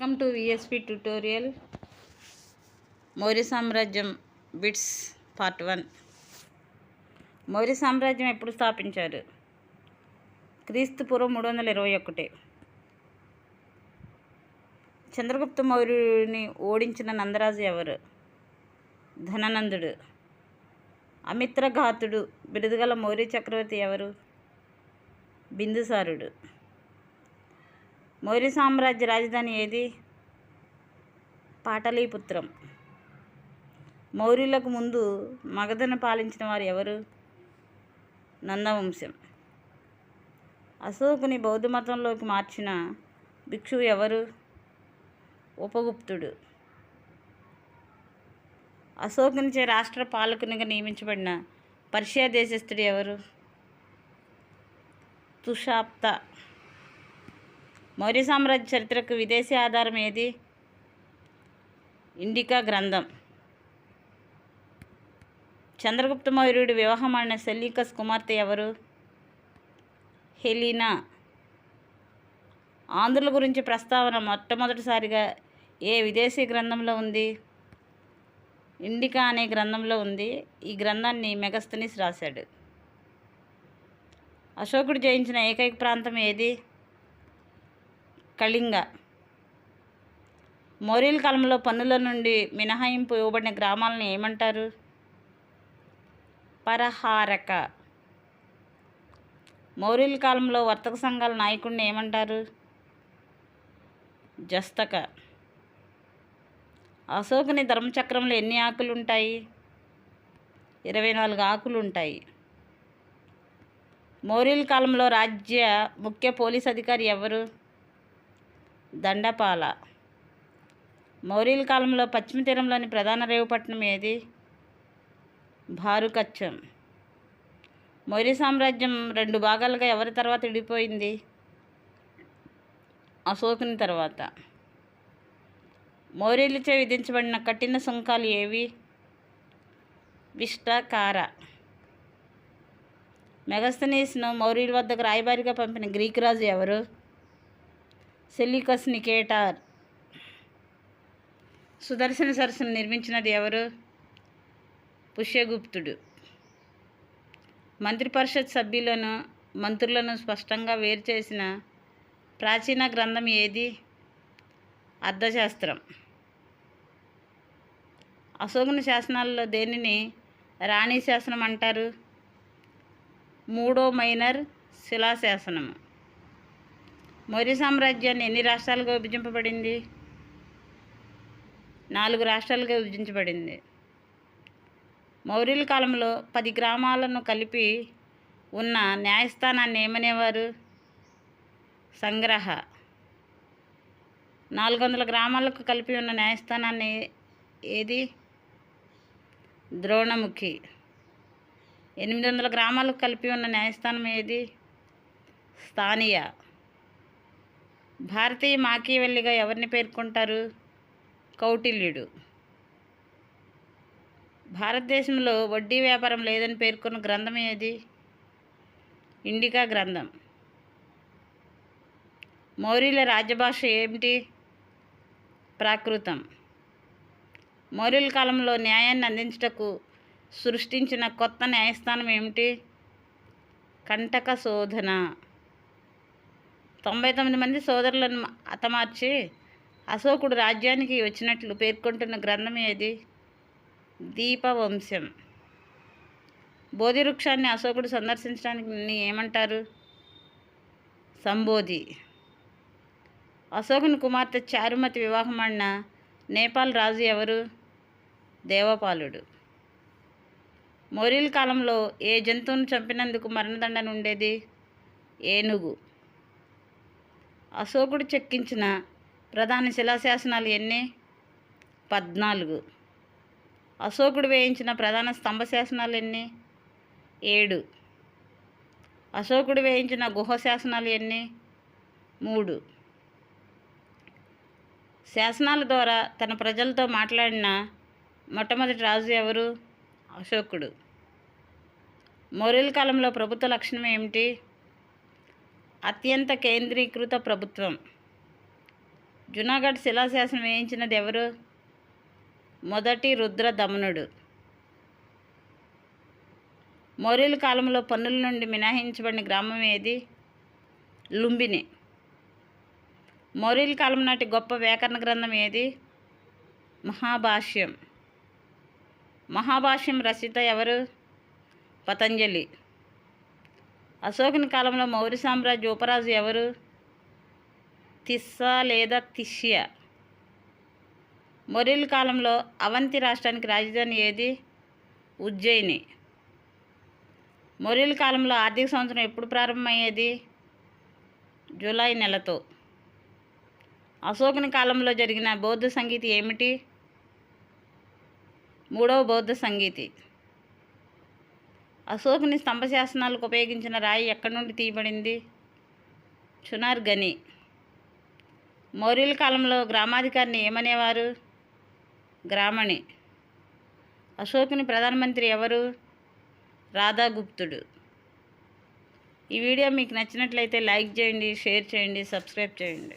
Welcome to VSP tutorial. Maurya సామ్రాజ్యం bits part 1. Maurya సామ్రాజ్యం ఎప్పుడు స్థాపించారు? క్రీస్తు పూర్వం 321. చంద్రగుప్త మౌర్యుని ఓడించిన నందరాజు ఎవరు? ధననందుడు. అమిత్రఘాతుడు బిరుదుగల మౌర్య చక్రవర్తి ఎవరు? బిందుసారుడు. మౌర్య సామ్రాజ్య రాజధాని ఏది? పాటలీపుత్రం. మౌర్యులకు ముందు మగధను పాలించిన వారు ఎవరు? నందవంశం. అశోకుని బౌద్ధ మతంలోకి మార్చిన భిక్షువు ఎవరు? ఉపగుప్తుడు. అశోకునిచే రాష్ట్ర పాలకునిగా నియమించబడిన పర్షియా దేశస్థుడు ఎవరు? తుషాప్త. మౌర్య సామ్రాజ్య చరిత్రకు విదేశీ ఆధారం ఏది? ఇండికా గ్రంథం. చంద్రగుప్త మౌర్యుడు వివాహమైన సెల్యూకస్ కుమార్తె ఎవరు? హెలీనా. ఆంధ్రుల గురించి ప్రస్తావన మొట్టమొదటిసారిగా ఏ విదేశీ గ్రంథంలో ఉంది? ఇండికా అనే గ్రంథంలో ఉంది. ఈ గ్రంథాన్ని మెగస్తనీస్ రాశాడు. అశోకుడు జయించిన ఏకైక ప్రాంతం ఏది? కళింగ. మౌర్యుల కాలంలో పన్నుల నుండి మినహాయింపు ఇవ్వబడిన గ్రామాలను ఏమంటారు? పరహారక. మౌర్యుల కాలంలో వర్తక సంఘాల నాయకుడిని ఏమంటారు? జస్తక. అశోకుని ధర్మచక్రంలో ఎన్ని ఆకులు ఉంటాయి? 24 ఆకులు ఉంటాయి. మౌర్యుల కాలంలో రాజ్య ముఖ్య పోలీస్ అధికారి ఎవరు? దండపాల. మౌర్యుల కాలంలో పశ్చిమ తీరంలోని ప్రధాన రేవు పట్టణం ఏది? భారుకచ్చం. మౌర్య సామ్రాజ్యం 2 భాగాలుగా ఎవరి తర్వాత విడిపోయింది? అశోకుని తర్వాత. మౌర్యులచే విధించబడిన కఠిన సుంకాలు ఏవి? విష్టకార. మెగస్తనీస్ను మౌర్యుల వద్దకు రాయబారిగా పంపిన గ్రీకు రాజు ఎవరు? సెల్యూకస్ నికేటార్. సుదర్శన సరస్సును నిర్మించినది ఎవరు? పుష్యగుప్తుడు. మంత్రిపరిషత్ సభ్యులను మంత్రులను స్పష్టంగా వేరు చేసిన ప్రాచీన గ్రంథం ఏది? అర్థశాస్త్రం. అశోకుని శాసనాలలో దేనిని రాణి శాసనం అంటారు? 3వ మైనర్ శిలాశాసనము. మౌర్య సామ్రాజ్యాన్ని ఎన్ని రాష్ట్రాలుగా విభజింపబడింది? 4 రాష్ట్రాలుగా విభజించబడింది. మౌర్యుల కాలంలో 10 గ్రామాలను కలిపి ఉన్న న్యాయస్థానాన్ని ఏమనేవారు? సంగ్రహ. 400 గ్రామాలకు కలిపి ఉన్న న్యాయస్థానాన్ని ఏది? ద్రోణముఖి. 800 గ్రామాలకు కలిపి ఉన్న న్యాయస్థానం ఏది? స్థానీయ. భారతీయ మాకియవెల్లిగా ఎవరిని పేర్కొంటారు? కౌటిల్యుడు. భారతదేశంలో వడ్డీ వ్యాపారం లేదని పేర్కొన్న గ్రంథం ఏది? ఇండికా గ్రంథం. మౌర్యుల రాజ్యభాష ఏమిటి? ప్రాకృతం. మౌర్యుల కాలంలో న్యాయాన్ని అందించుటకు సృష్టించిన కొత్త న్యాయస్థానం ఏమిటి? కంటక శోధన. 99 మంది సోదరులను హతమార్చి అశోకుడు రాజ్యానికి వచ్చినట్లు పేర్కొంటున్న గ్రంథం ఏది? దీపవంశం. బోధి వృక్షాన్ని అశోకుడు సందర్శించడానికి ఏమంటారు? సంబోధి. అశోకుని కుమార్తె చారుమతి వివాహమాడిన నేపాల్ రాజు ఎవరు? దేవపాలుడు. మౌర్యుల కాలంలో ఏ జంతువును చంపినందుకు మరణదండన ఉండేది? ఏనుగు. అశోకుడు చెక్కించిన ప్రధాన శిలాశాసనాలు ఎన్ని? 14. అశోకుడు వేయించిన ప్రధాన స్తంభ శాసనాలు ఎన్ని? 7. అశోకుడు వేయించిన గుహ శాసనాలు ఎన్ని? 3. శాసనాల ద్వారా తన ప్రజలతో మాట్లాడిన మొట్టమొదటి రాజు ఎవరు? అశోకుడు. మౌర్యుల కాలంలో ప్రభుత్వ లక్షణం ఏమిటి? అత్యంత కేంద్రీకృత ప్రభుత్వం. జునాగఢ్ శిలాశాసనం వేయించినది ఎవరు? మొదటి రుద్రదమనుడు. మౌర్యుల కాలంలో పన్నుల నుండి మినహాయించబడిన గ్రామం ఏది? లుంబిని. మౌర్యుల కాలం నాటి గొప్ప వ్యాకరణ గ్రంథం ఏది? మహాభాష్యం. మహాభాష్యం రచయిత ఎవరు? పతంజలి. అశోకుని కాలంలో మౌర్య సామ్రాజ్య ఉపరాజు ఎవరు? తిస్సా లేదా తిష్య. మౌర్యుల కాలంలో అవంతి రాష్ట్రానికి రాజధాని ఏది? ఉజ్జయిని. మౌర్యుల కాలంలో ఆర్థిక సంవత్సరం ఎప్పుడు ప్రారంభమయ్యేది? జూలై నెలతో. అశోకుని కాలంలో జరిగిన బౌద్ధ సంగీతి ఏమిటి? మూడవ బౌద్ధ సంగీతి. అశోకుని స్తంభ శాసనాలకు ఉపయోగించిన రాయి ఎక్కడి నుండి తీయబడింది? చునార్ గని. మౌర్యుల కాలంలో గ్రామాధికారిని ఏమనేవారు? గ్రామణి. అశోకుని ప్రధానమంత్రి ఎవరు? రాధాగుప్తుడు. ఈ వీడియో మీకు నచ్చినట్లయితే లైక్ చేయండి, షేర్ చేయండి, సబ్స్క్రైబ్ చేయండి.